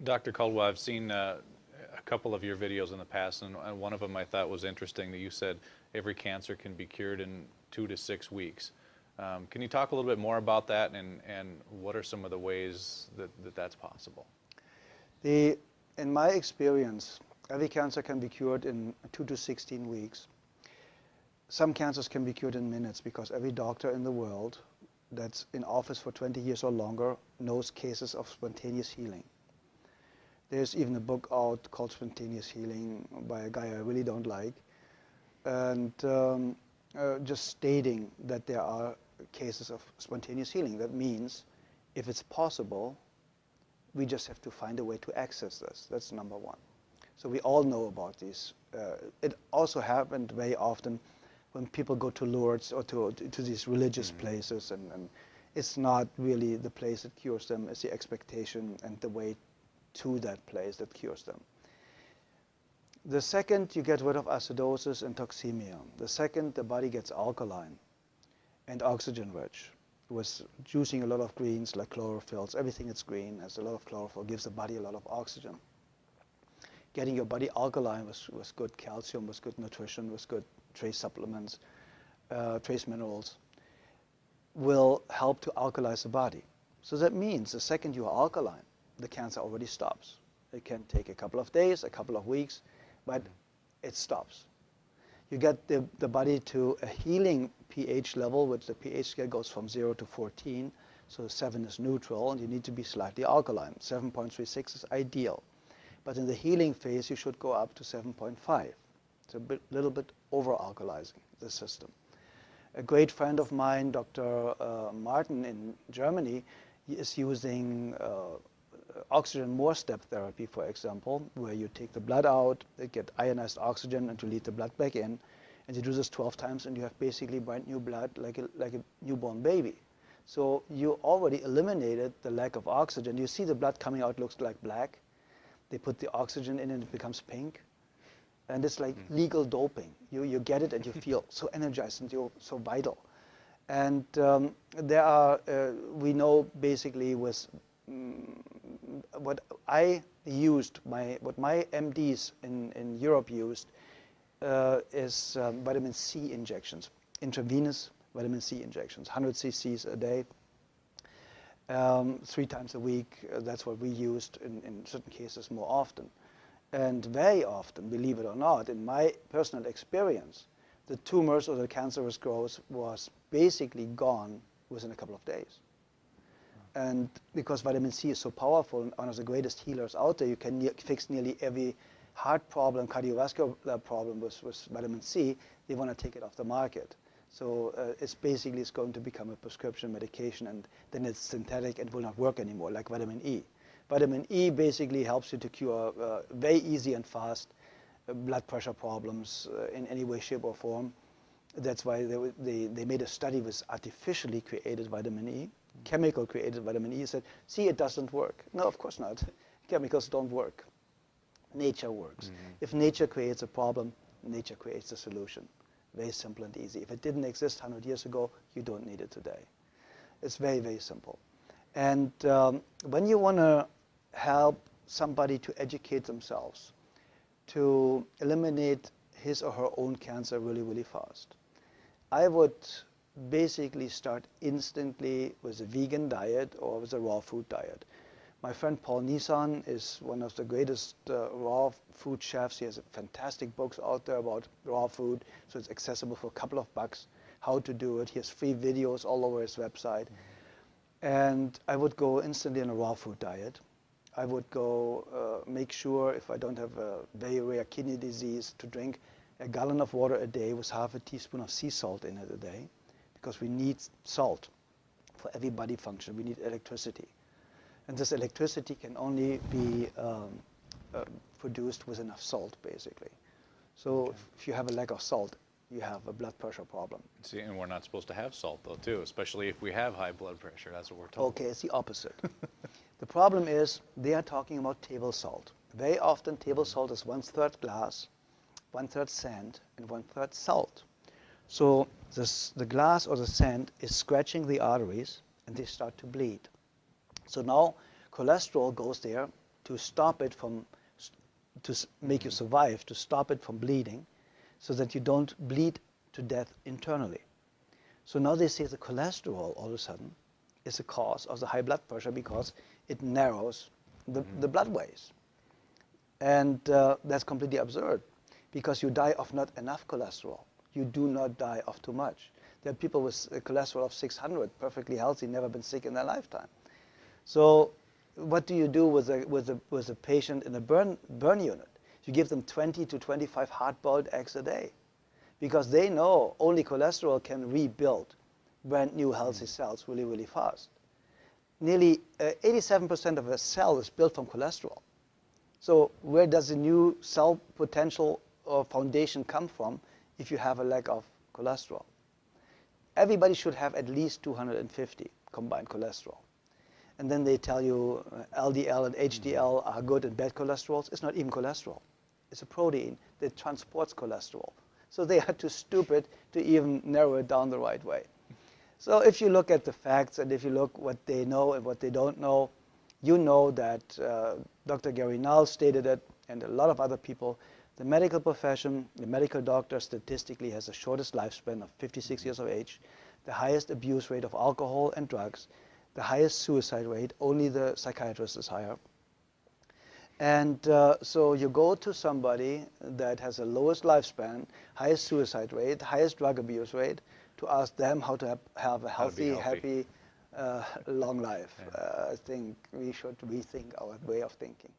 Dr. Caldwell, I've seen a couple of your videos in the past, and one of them I thought was interesting that you said every cancer can be cured in 2 to 6 weeks. Can you talk a little bit more about that, and what are some of the ways that that's possible? In my experience, every cancer can be cured in 2 to 16 weeks. Some cancers can be cured in minutes because every doctor in the world that's in office for 20 years or longer knows cases of spontaneous healing. There's even a book out called Spontaneous Healing by a guy I really don't like, and just stating that there are cases of spontaneous healing. That means if it's possible, we just have to find a way to access this. That's number one. So we all know about these. It also happened very often when people go to Lourdes or to these religious places, and it's not really the place that cures them, it's the expectation and the way to that place that cures them. The second, you get rid of acidosis and toxemia. The second, the body gets alkaline and oxygen rich. With juicing a lot of greens like chlorophylls, everything that's green has a lot of chlorophyll, gives the body a lot of oxygen. Getting your body alkaline with good calcium, with good nutrition, with good trace supplements, trace minerals, will help to alkalize the body. So that means the second you are alkaline, the cancer already stops. It can take a couple of days, a couple of weeks, but it stops. You get the body to a healing pH level, which the pH scale goes from 0 to 14, so 7 is neutral, and you need to be slightly alkaline. 7.36 is ideal. But in the healing phase, you should go up to 7.5. It's a little bit over-alkalizing the system. A great friend of mine, Dr. Martin in Germany, is using oxygen more step therapy, for example, where you take the blood out, you get ionized oxygen, and you lead the blood back in. And you do this 12 times, and you have basically brand new blood like a newborn baby. So you already eliminated the lack of oxygen. You see the blood coming out looks like black. They put the oxygen in and it becomes pink. And it's like legal doping. You get it and you feel so energized and you're so vital. And there are, we know basically with what I used, what my MDs in Europe used is vitamin C injections, intravenous vitamin C injections, 100 cc's a day, 3 times a week. That's what we used in certain cases more often. And very often, believe it or not, in my personal experience, the tumors or the cancerous growth was basically gone within a couple of days. And because vitamin C is so powerful and one of the greatest healers out there, you can fix nearly every heart problem, cardiovascular problem with vitamin C. They want to take it off the market. So it's going to become a prescription medication, and then it's synthetic and will not work anymore, like vitamin E. Vitamin E basically helps you to cure very easy and fast blood pressure problems in any way, shape, or form. That's why they made a study with artificially created vitamin E, chemical created vitamin E. Said, see, it doesn't work. No, of course not. Chemicals don't work. Nature works. If nature creates a problem, nature creates a solution. Very simple and easy. If it didn't exist 100 years ago, you don't need it today. It's very, very simple. And when you want to help somebody to educate themselves, to eliminate his or her own cancer really, really fast, I would basically start instantly with a vegan diet or with a raw food diet. My friend Paul Nissan is one of the greatest raw food chefs. He has fantastic books out there about raw food, so it's accessible for a couple of bucks how to do it. He has free videos all over his website. And I would go instantly on a raw food diet. I would go make sure, if I don't have a very rare kidney disease, to drink a gallon of water a day with half a teaspoon of sea salt in it a day, because we need salt for every body function. We need electricity. And this electricity can only be produced with enough salt, basically. So if you have a lack of salt, you have a blood pressure problem. See, and we're not supposed to have salt, though, too, especially if we have high blood pressure. That's what we're told. Okay, it's the opposite. The problem is they are talking about table salt. Very often, table salt is 1/3 glass, 1/3 sand, and 1/3 salt. So the glass or the sand is scratching the arteries, and they start to bleed. So now cholesterol goes there to stop it from, make you survive, to stop it from bleeding, so that you don't bleed to death internally. So now they say the cholesterol all of a sudden is the cause of the high blood pressure because it narrows the blood ways. And that's completely absurd, because you die of not enough cholesterol. You do not die of too much. There are people with a cholesterol of 600, perfectly healthy, never been sick in their lifetime. So what do you do with a patient in a burn unit? You give them 20 to 25 hard-boiled eggs a day, because they know only cholesterol can rebuild brand new healthy cells really, really fast. Nearly 87% of a cell is built from cholesterol. So where does the new cell potential or foundation come from if you have a lack of cholesterol? Everybody should have at least 250 combined cholesterol. And then they tell you LDL and HDL are good and bad cholesterols. It's not even cholesterol. It's a protein that transports cholesterol. So they are too stupid to even narrow it down the right way. So if you look at the facts and if you look what they know and what they don't know, you know that Dr. Gary Null stated it, and a lot of other people. The medical profession, the medical doctor statistically has the shortest lifespan of 56 years of age, the highest abuse rate of alcohol and drugs, the highest suicide rate, only the psychiatrist is higher. And so you go to somebody that has the lowest lifespan, highest suicide rate, highest drug abuse rate, to ask them how to have a healthy, happy, long life. Yeah. I think we should rethink our way of thinking.